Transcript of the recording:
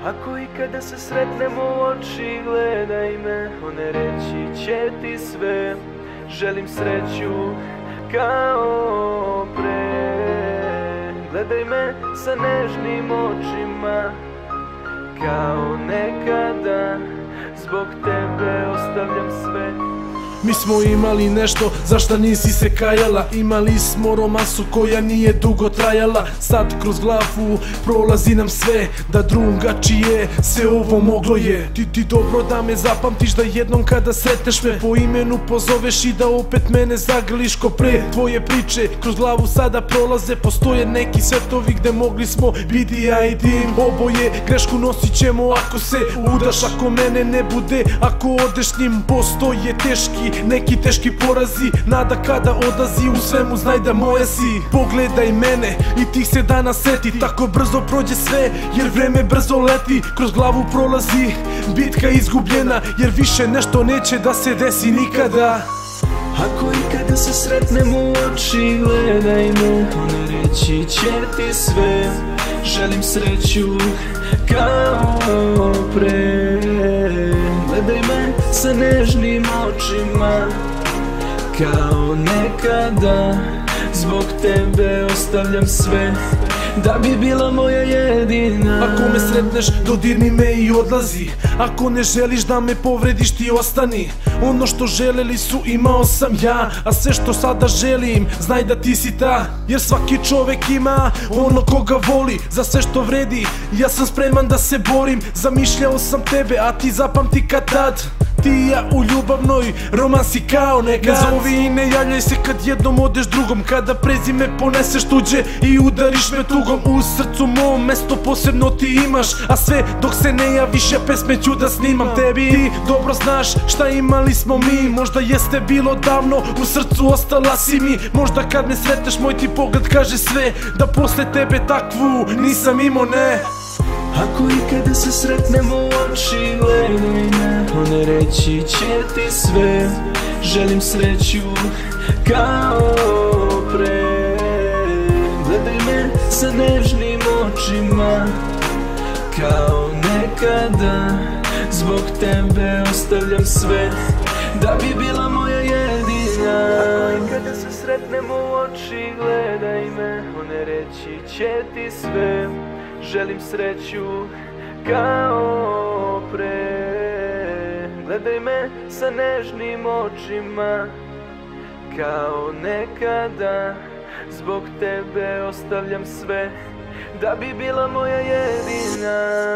Ako ikada se sretnemo u oči, gledaj me, one reći će ti sve. Želim sreću kao pre. Gledaj me sa nežnim očima, kao nekada. Zbog tebe ostavljam sve. Mi smo imali nešto za šta nisi se kajala. Imali smo romansu koja nije dugo trajala. Sad kroz glavu prolazi nam sve, da drugačije se ovo moglo je. Ti dobro da me zapamtiš, da jednom kada sretneš me po imenu pozoveš i da opet mene zagrliš ko pre. Tvoje priče kroz glavu sada prolaze, postoje neki svetovi gde mogli smo biti ja i ti. Oboje grešku nosit ćemo ako se udaš, ako mene ne bude, ako odeš s njim. Postoje neki teški porazi, nada kada odlazi, u svemu znaj da moja si. Pogledaj mene i tih se dana seti, tako brzo prođe sve jer vreme brzo leti. Kroz glavu prolazi bitka izgubljena, jer više nešto neće da se desi nikada. Ako ikada se sretnemo u oči, gledaj me, one reći će ti sve. Želim sreću kao pre. Gledaj me sa nežnim očima, kao nekada. Zbog tebe ostavljam sve, da bi bila moja jedina. Ako me sretneš, dodirni me i odlazi. Ako ne želiš da me povrediš, ti ostani. Ono što želeli su imao sam ja, a sve što sada želim, znaj da ti si ta. Jer svaki čovek ima ono koga voli, za sve što vredi ja sam spreman da se borim. Zamišljao sam tebe, a ti zapamti kad tad. Ti i ja u ljubavnoj romansi kao nekad. Ne zovi i ne javljaj se kad jednom odeš drugom, kada prezime poneseš tuđe i udariš me tugom. U srcu mom mesto posebno ti imaš, a sve dok se ne javiš ja pesme ću da snimam tebi. Ti dobro znaš šta imali smo mi, možda jeste bilo davno, u srcu ostala si mi. Možda kad me sretneš moj ti pogled kaže sve, da posle tebe takvu nisam imao, ne. Ako ikada se sretnemo u oči, gledaj me, one reći će ti sve. Želim sreću kao pre. Gledaj me sa nežnim očima, kao nekada. Zbog tebe ostavljam sve, da bi bila moja jedina. Ako ikada se sretnemo u oči, gledaj me, one reći će ti sve. Želim sreću kao pre. Gledaj me sa nežnim očima, kao nekada. Zbog tebe ostavljam sve, da bi bila moja jedina.